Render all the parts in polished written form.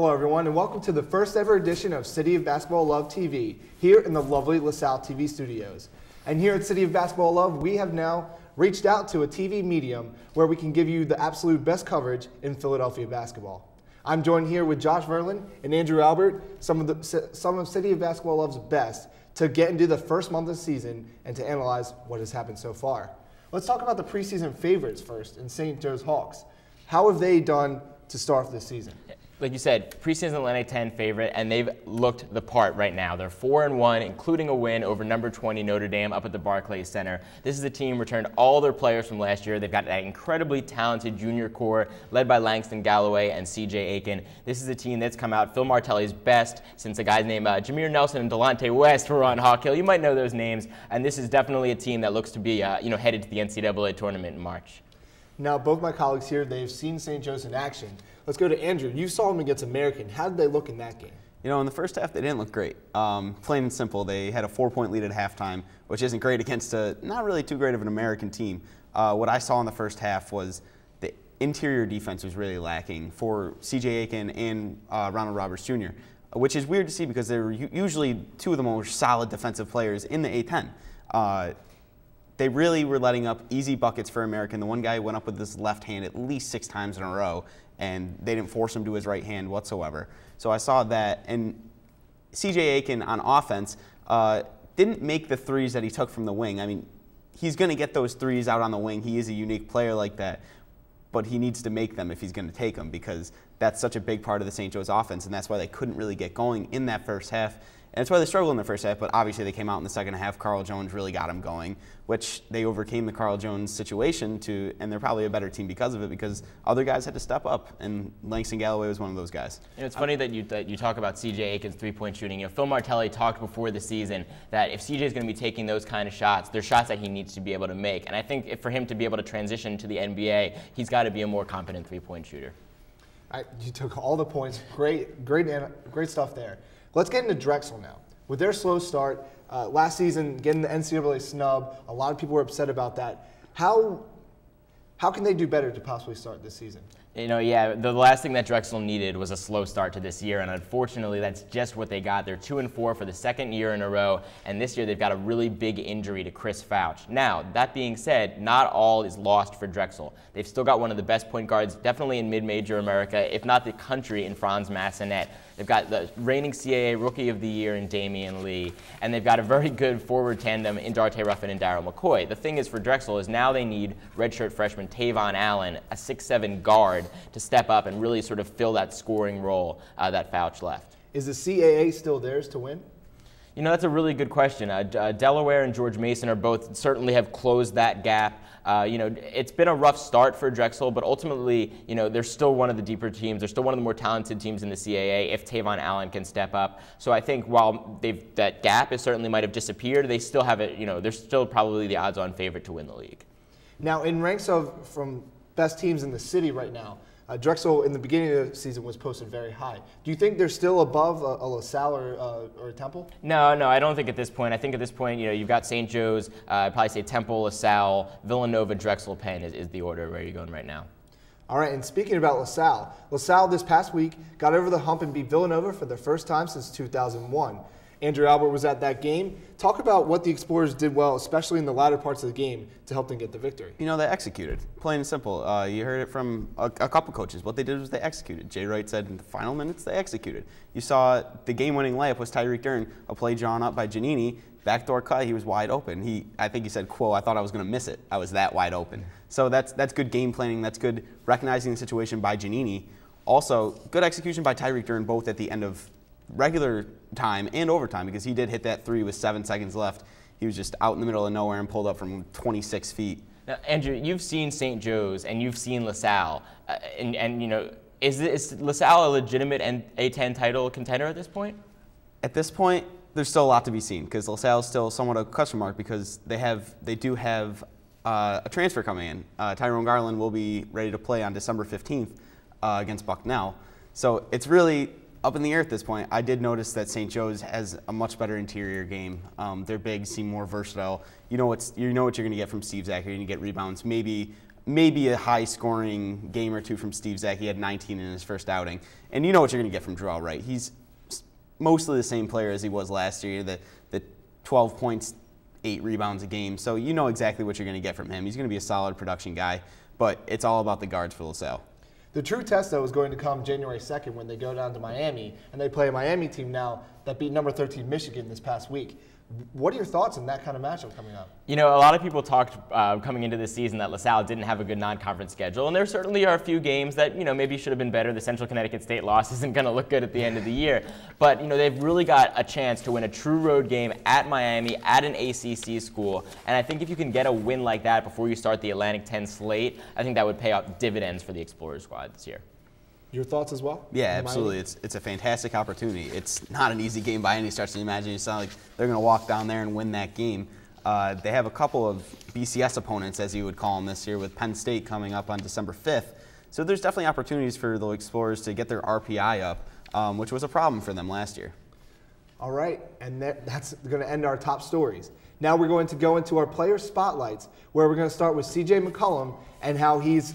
Hello everyone and welcome to the first ever edition of City of Basketball Love TV here in the lovely LaSalle TV studios. And here at City of Basketball Love, we have now reached out to a TV medium where we can give you the absolute best coverage in Philadelphia basketball. I'm joined here with Josh Verlin and Andrew Albert, some of City of Basketball Love's best, to get into the first month of the season and to analyze what has happened so far. Let's talk about the preseason favorites first in St. Joe's Hawks. How have they done to start this season? Like you said, preseason Atlantic 10 favorite, and they've looked the part right now. They're 4-1, including a win over number 20 Notre Dame up at the Barclays Center. This is a team returned all their players from last year. They've got that incredibly talented junior core led by Langston Galloway and C.J. Aiken. This is a team that's come out Phil Martelli's best since the guys named Jameer Nelson and Delonte West were on Hawk Hill. You might know those names, and this is definitely a team that looks to be headed to the NCAA tournament in March. Now, both my colleagues here, they've seen St. Joe's in action. Let's go to Andrew. You saw them against American. How did they look in that game? You know, in the first half, they didn't look great. Plain and simple, they had a 4-point lead at halftime, which isn't great against a not really too great of an American team. What I saw in the first half was the interior defense was really lacking for C.J. Aiken and Ronald Roberts Jr., which is weird to see because they're usually two of the most solid defensive players in the A-10. They really were letting up easy buckets for American. The one guy went up with his left hand at least 6 times in a row, and they didn't force him to his right hand whatsoever. So I saw that. And C.J. Aiken on offense didn't make the threes that he took from the wing. I mean, he's going to get those threes out on the wing. He is a unique player like that. But he needs to make them if he's going to take them because that's such a big part of the St. Joe's offense, and that's why they couldn't really get going in that first half. And that's why they struggled in the first half, but obviously they came out in the second half. Carl Jones really got them going, which they overcame the Carl Jones situation and they're probably a better team because of it because other guys had to step up, and Langston Galloway was one of those guys. You know, it's funny that you talk about C.J. Aiken's three-point shooting. You know, Phil Martelli talked before the season that if C.J. is going to be taking those kind of shots, they're shots that he needs to be able to make. And I think for him to be able to transition to the NBA, he's got to be a more competent three-point shooter. You took all the points. Great stuff there. Let's get into Drexel now. With their slow start, last season getting the NCAA snub, a lot of people were upset about that. How can they do better to possibly start this season? You know, yeah, the last thing that Drexel needed was a slow start to this year, and unfortunately that's just what they got. They're 2-4 for the second year in a row, and this year they've got a really big injury to Chris Fouch. Now, that being said, not all is lost for Drexel. They've still got one of the best point guards, definitely in mid-major America, if not the country, in Franz Massenet. They've got the reigning CAA Rookie of the Year in Damian Lee, and they've got a very good forward tandem in Darte Ruffin and Darryl McCoy. The thing is for Drexel is now they need redshirt freshman Tavon Allen, a 6'7" guard, to step up and really sort of fill that scoring role that Fouch left. Is the CAA still theirs to win? You know, that's a really good question. Delaware and George Mason are both certainly have closed that gap. You know, it's been a rough start for Drexel, but ultimately, you know, they're still one of the deeper teams. They're still one of the more talented teams in the CAA if Tavon Allen can step up. So I think while that gap is certainly might have disappeared, they still have it. You know, they're still probably the odds-on favorite to win the league. Now, in ranks from best teams in the city right now, Drexel in the beginning of the season was posted very high. Do you think they're still above a LaSalle or a Temple? No, I don't think at this point. I think at this point, you know, you've got St. Joe's, I'd probably say Temple, LaSalle, Villanova, Drexel, Penn is the order where you're going right now. All right, and speaking about LaSalle this past week got over the hump and beat Villanova for the first time since 2001. Andrew Albert was at that game. Talk about what the Explorers did well, especially in the latter parts of the game, to help them get the victory. You know, they executed, plain and simple. You heard it from a couple coaches. What they did was they executed. Jay Wright said in the final minutes they executed. You saw the game-winning layup was Tyreek Dern, a play drawn up by Giannini, backdoor cut. He was wide open. I think he said, "Quote, I thought I was going to miss it. I was that wide open." So that's good game planning. That's good recognizing the situation by Giannini. Also, good execution by Tyreek Dern, both at the end of regular time and overtime, because he did hit that three with 7 seconds left. He was just out in the middle of nowhere and pulled up from 26 feet. Now, Andrew, you've seen St. Joe's and you've seen LaSalle, and you know, is LaSalle a legitimate A-10 title contender at this point? At this point, there's still a lot to be seen because LaSalle is still somewhat a question mark because they do have a transfer coming in. Tyrone Garland will be ready to play on December 15th against Bucknell. So it's really up in the air at this point. I did notice that St. Joe's has a much better interior game. Their bigs seem more versatile. You know what you're going to get from Steve Zach. You're going to get rebounds, maybe a high-scoring game or two from Steve Zach. He had 19 in his first outing. And you know what you're going to get from Jarrell Wright. He's mostly the same player as he was last year, the 12 points, 8 rebounds a game. So you know exactly what you're going to get from him. He's going to be a solid production guy, but it's all about the guards for LaSalle. The true test, though, is going to come January 2nd when they go down to Miami, and they play a Miami team now that beat number 13 Michigan this past week. What are your thoughts on that kind of matchup coming up? You know, a lot of people talked coming into this season that LaSalle didn't have a good non-conference schedule, and there certainly are a few games that, you know, maybe should have been better. The Central Connecticut State loss isn't going to look good at the end of the year. But, you know, they've really got a chance to win a true road game at Miami, at an ACC school. And I think if you can get a win like that before you start the Atlantic 10 slate, I think that would pay out dividends for the Explorers squad this year. Your thoughts as well? Yeah, absolutely. It's a fantastic opportunity. It's not an easy game by any stretch of the imagination. It's not like they're going to walk down there and win that game. They have a couple of BCS opponents, as you would call them, this year, with Penn State coming up on December 5th. So there's definitely opportunities for the Explorers to get their RPI up, which was a problem for them last year. All right, and that's going to end our top stories. Now we're going to go into our player spotlights, where we're going to start with CJ McCollum and how he's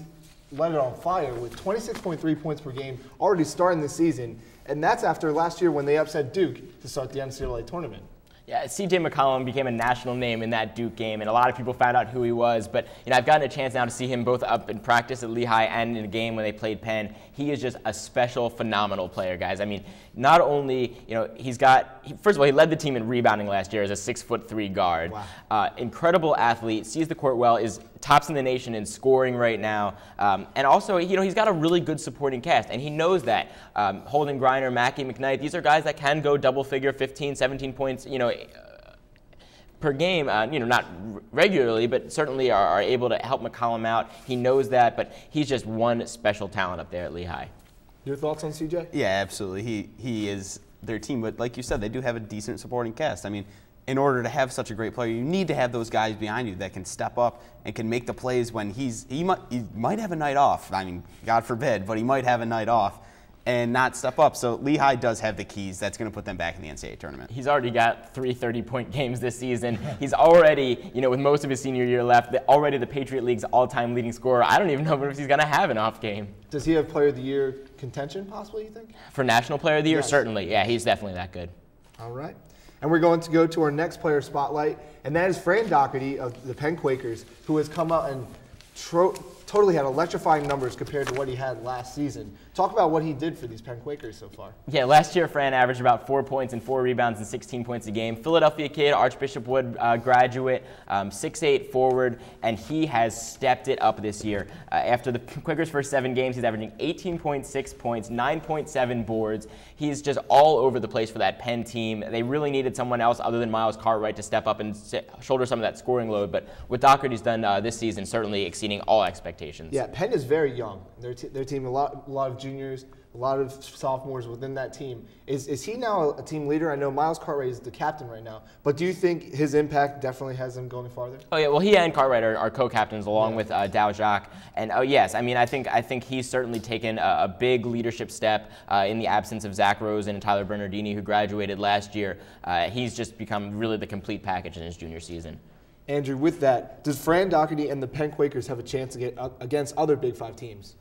let it on fire with 26.3 points per game already starting this season, and that's after last year when they upset Duke to start the NCAA tournament. Yeah, CJ McCollum became a national name in that Duke game, and a lot of people found out who he was. But you know, I've gotten a chance now to see him both up in practice at Lehigh and in a game when they played Penn. He is just a special, phenomenal player, guys. I mean, not only, you know, first of all, he led the team in rebounding last year as a 6'3" guard. Wow. Incredible athlete, sees the court well, is tops in the nation in scoring right now, and also, you know, he's got a really good supporting cast, and he knows that. Holden Griner, Mackie McKnight, these are guys that can go double figure, 15, 17 points, you know, per game, you know, not regularly, but certainly are able to help McCollum out. He knows that, but he's just one special talent up there at Lehigh. Your thoughts on CJ? Yeah, absolutely. He is their team, but like you said, they do have a decent supporting cast. I mean, in order to have such a great player, you need to have those guys behind you that can step up and can make the plays when he might have a night off. I mean, God forbid, but he might have a night off and not step up. So Lehigh does have the keys. That's going to put them back in the NCAA tournament. He's already got 3 30-point games this season. He's already, you know, with most of his senior year left, already the Patriot League's all-time leading scorer. I don't even know if he's going to have an off game. Does he have Player of the Year contention, possibly, you think? For National Player of the Year, yes. Certainly. Yeah, he's definitely that good. All right. And we're going to go to our next player spotlight, and that is Fran Dougherty of the Penn Quakers, who has come out and totally had electrifying numbers compared to what he had last season. Talk about what he did for these Penn Quakers so far. Yeah, last year Fran averaged about 4 points and 4 rebounds and 16 points a game. Philadelphia kid, Archbishop Wood graduate, 6'8" forward, and he has stepped it up this year. After the Quakers' first 7 games, he's averaging 18.6 points, 9.7 boards. He's just all over the place for that Penn team. They really needed someone else other than Miles Cartwright to step up and shoulder some of that scoring load, but what Dougherty's done this season, certainly exceeding all expectations. Yeah, Penn is very young. Their team, a lot of juniors, a lot of sophomores within that team. Is he now a team leader? I know Miles Cartwright is the captain right now, but do you think his impact definitely has him going farther? Oh yeah, well he and Cartwright are co-captains along with Dow Jacques, and oh yes, I mean I think he's certainly taken a big leadership step in the absence of Zach Rosen and Tyler Bernardini, who graduated last year. He's just become really the complete package in his junior season. Andrew, with that, does Fran Dougherty and the Penn Quakers have a chance to get against other Big 5 teams?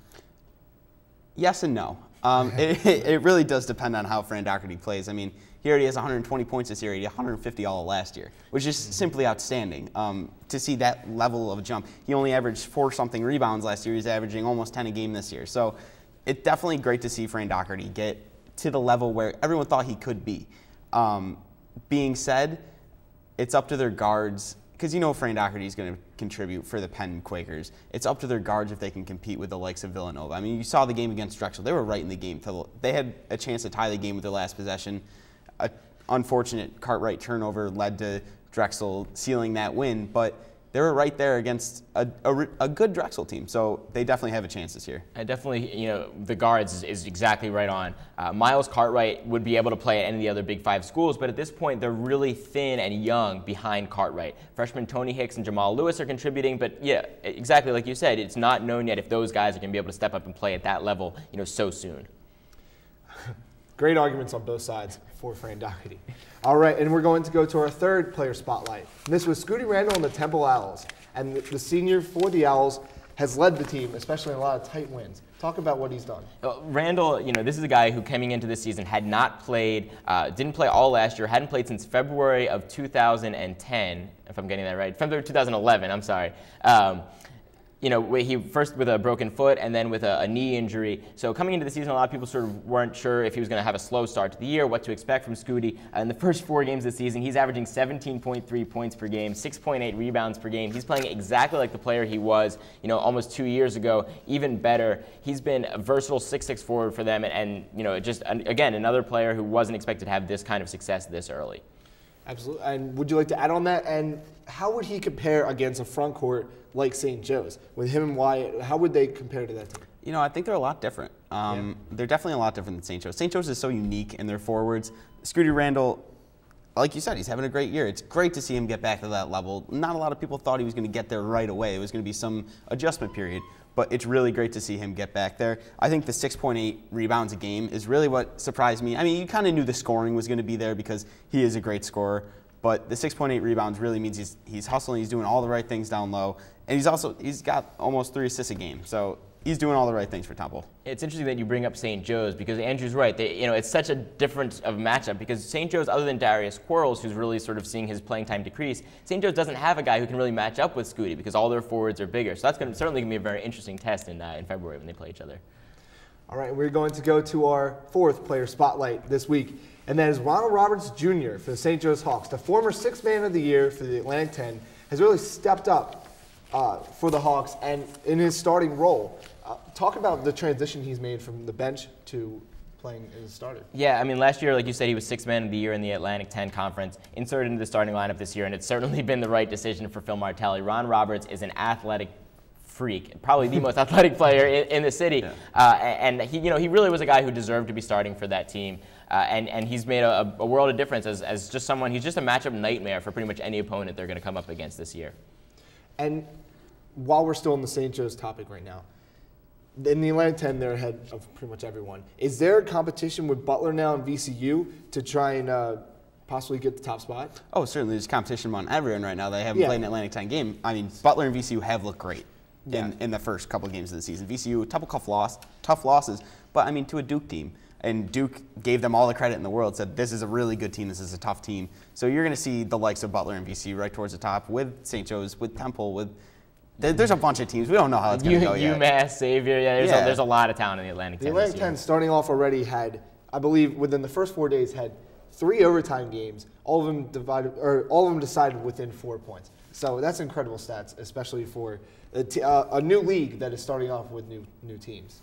Yes and no. It really does depend on how Fran Dougherty plays. I mean, he already has 120 points this year. He had 150 all last year, which is simply outstanding. To see that level of a jump. He only averaged 4-something rebounds last year. He's averaging almost 10 a game this year. So it's definitely great to see Fran Dougherty get to the level where everyone thought he could be. Being said, it's up to their guards, because you know Fran Dougherty is going to contribute for the Penn Quakers. It's up to their guards if they can compete with the likes of Villanova. I mean, you saw the game against Drexel. They were right in the game. They had a chance to tie the game with their last possession. An unfortunate Cartwright turnover led to Drexel sealing that win, but they were right there against a good Drexel team, so they definitely have a chance this year. And definitely, you know, the guards is exactly right on. Miles Cartwright would be able to play at any of the other Big 5 schools, but at this point, they're really thin and young behind Cartwright. Freshmen Tony Hicks and Jamal Lewis are contributing, but yeah, exactly like you said, it's not known yet if those guys are going to be able to step up and play at that level, you know, so soon. Great arguments on both sides for Fran Dougherty. All right, and we're going to go to our third player spotlight. And this was Scootie Randall and the Temple Owls. And the senior for the Owls has led the team, especially in a lot of tight wins. Talk about what he's done. Randall, this is a guy who coming into this season had not played, didn't play all last year, hadn't played since February of 2010, if I'm getting that right. February 2011, I'm sorry. He first with a broken foot and then with a knee injury. So coming into the season, a lot of people sort of weren't sure if he was going to have a slow start to the year, what to expect from Scootie. In the first 4 games of the season, he's averaging 17.3 points per game, 6.8 rebounds per game. He's playing exactly like the player he was, almost 2 years ago, even better. He's been a versatile 6'6" forward for them, and just again another player who wasn't expected to have this kind of success this early. Absolutely. And would you like to add on that? And how would he compare against a front court like St. Joe's? With him and Wyatt, how would they compare to that team? I think they're a lot different. They're definitely a lot different than St. Joe's. St. Joe's is so unique in their forwards. Scootie Randall, like you said, he's having a great year. It's great to see him get back to that level. Not a lot of people thought he was going to get there right away. It was going to be some adjustment period. But it's really great to see him get back there. I think the 6.8 rebounds a game is really what surprised me. I mean, you kind of knew the scoring was going to be there because he is a great scorer. But the 6.8 rebounds really means he's hustling, he's doing all the right things down low, and he's got almost 3 assists a game. So he's doing all the right things for Temple. It's interesting that you bring up St. Joe's because Andrew's right. It's such a different of matchup because St. Joe's, other than Darius Quarles, who's really sort of seeing his playing time decrease, St. Joe's doesn't have a guy who can really match up with Scootie because all their forwards are bigger. So that's certainly going to be a very interesting test in February when they play each other. All right, we're going to go to our fourth player spotlight this week, and that is Ronald Roberts Jr. for the St. Joe's Hawks. The former Sixth Man of the Year for the Atlantic 10 has really stepped up for the Hawks and in his starting role. Talk about the transition he's made from the bench to playing as a starter. Yeah, I mean, last year, like you said, he was Sixth Man of the Year in the Atlantic 10 Conference, inserted into the starting lineup this year, and it's certainly been the right decision for Phil Martelli. Ron Roberts is an athletic freak, probably the most athletic player in the city, and he really was a guy who deserved to be starting for that team, and he's made a world of difference as just someone. He's just a matchup nightmare for pretty much any opponent they're going to come up against this year. And while we're still on the St. Joe's topic right now, in the Atlantic 10, they're ahead of pretty much everyone. Is there a competition with Butler now and VCU to try and possibly get the top spot? Oh, certainly. There's competition among everyone right now. They haven't played an Atlantic 10 game. I mean, Butler and VCU have looked great in the first couple of games of the season. VCU, a couple tough losses, but I mean, to a Duke team. And Duke gave them all the credit in the world, said this is a really good team, this is a tough team. So you're going to see the likes of Butler and VCU right towards the top with St. Joe's, with Temple, there's a bunch of teams. We don't know how it's going to go yet. UMass, Xavier, there's a lot of talent in the Atlantic 10. The Atlantic 10 starting off already had, I believe, within the first 4 days, had 3 overtime games. All of them decided within 4 points. So that's incredible stats, especially for a new league that is starting off with new teams.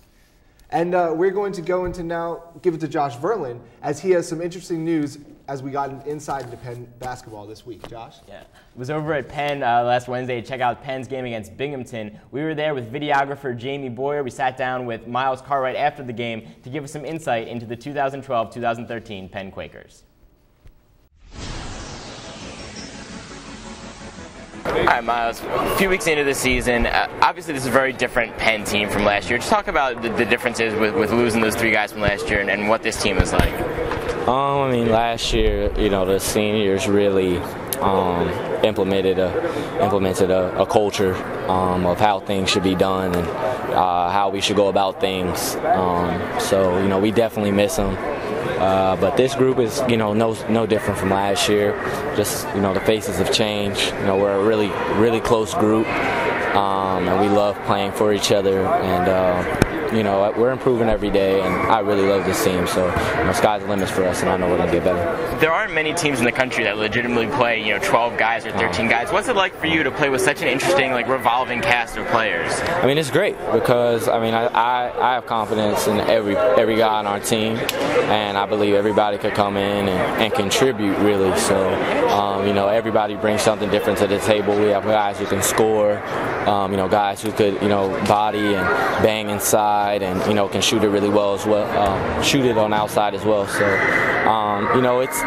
And we're going to go into now, give it to Josh Verlin, as he has some interesting news as we got inside into Penn basketball this week. Josh? Yeah. I was over at Penn last Wednesday to check out Penn's game against Binghampton. We were there with videographer Jaime Boyer. We sat down with Miles Cartwright after the game to give us some insight into the 2012-2013 Penn Quakers. All right, Miles, a few weeks into the season, obviously this is a very different Penn team from last year. Just talk about the differences with losing those 3 guys from last year and what this team is like. I mean, last year, the seniors really implemented a culture of how things should be done and how we should go about things. So, we definitely miss them. But this group is, no different from last year. Just, the faces have changed. We're a really, really close group, and we love playing for each other. And we're improving every day, and I really love this team. So, sky's the limit for us, and I know we're gonna get better. There aren't many teams in the country that legitimately play, 12 guys or 13 guys. What's it like for you to play with such an interesting, revolving cast of players? I mean, it's great because I have confidence in every guy on our team, and I believe everybody could come in and contribute really. So, everybody brings something different to the table. We have guys who can score, guys who could, body and bang inside, and can shoot it really well as well, shoot it on outside as well. So You know, it's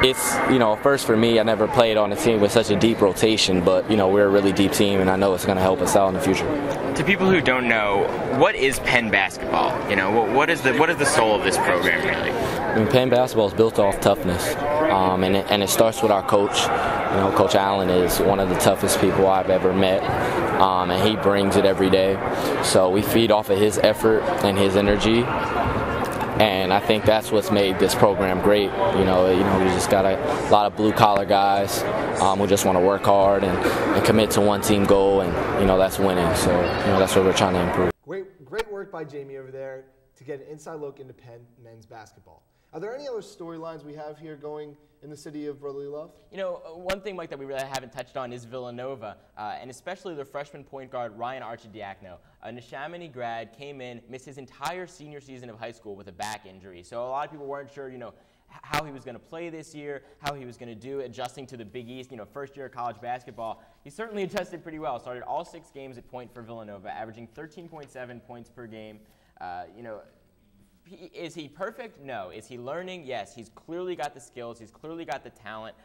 you know, first for me, I never played on a team with such a deep rotation, but you know, we're a really deep team, and I know it's going to help us out in the future. To people who don't know, what is Penn basketball? You know, what is the soul of this program really? I mean, Penn basketball is built off toughness, and it starts with our coach. You know, Coach Allen is one of the toughest people I've ever met, and he brings it every day. So we feed off of his effort and his energy, and I think that's what's made this program great. You know, we just got a lot of blue-collar guys who just want to work hard and commit to one team goal, and you know, that's winning. So you know, that's what we're trying to improve. Great work by Jamie over there to get an inside look into Penn men's basketball. Are there any other storylines we have here going in the city of brotherly love? You know, one thing, Mike, that we really haven't touched on is Villanova, and especially their freshman point guard, Ryan Arcidiacono. A Neshaminy grad, came in, missed his entire senior season of high school with a back injury. So a lot of people weren't sure, you know, how he was going to play this year, how he was going to do adjusting to the Big East, you know, first year of college basketball. He certainly adjusted pretty well. Started all 6 games at point for Villanova, averaging 13.7 points per game. You know, is he perfect? No. Is he learning? Yes. He's clearly got the skills. He's clearly got the talent.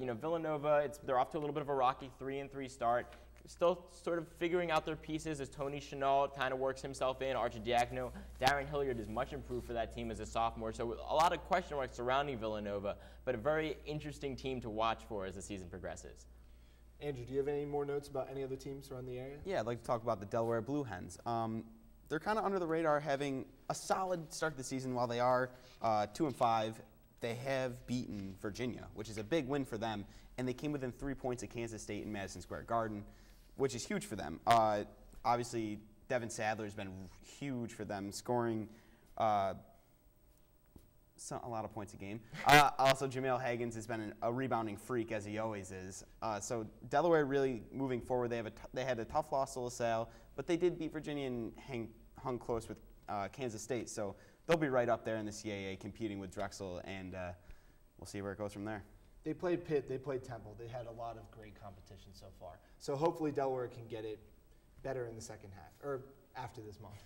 You know, Villanova, they're off to a little bit of a rocky 3-3 start. Still sort of figuring out their pieces as Tony Chenault kind of works himself in. Arcidiacono, Darren Hilliard is much improved for that team as a sophomore. So a lot of question marks surrounding Villanova, but a very interesting team to watch for as the season progresses. Andrew, do you have any more notes about any other teams around the area? Yeah, I'd like to talk about the Delaware Blue Hens. They're kind of under the radar, having a solid start to the season. While they are 2-5, they have beaten Virginia, which is a big win for them, and they came within 3 points of Kansas State in Madison Square Garden, which is huge for them. Obviously, Devin Sadler's been huge for them, scoring a lot of points a game. Also, Jameel Haggins has been a rebounding freak, as he always is. So Delaware really moving forward. They had a tough loss to LaSalle, but they did beat Virginia and hung close with Kansas State. So they'll be right up there in the CAA competing with Drexel, and we'll see where it goes from there. They played Pitt, they played Temple. They had a lot of great competition so far. So hopefully Delaware can get it better in the second half, or after this month.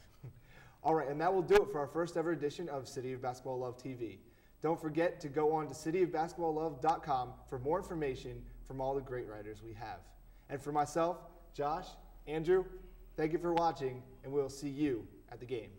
All right, and that will do it for our first ever edition of City of Basketball Love TV. Don't forget to go on to cityofbasketballlove.com for more information from all the great writers we have. And for myself, Josh, Andrew, thank you for watching, and we'll see you at the game.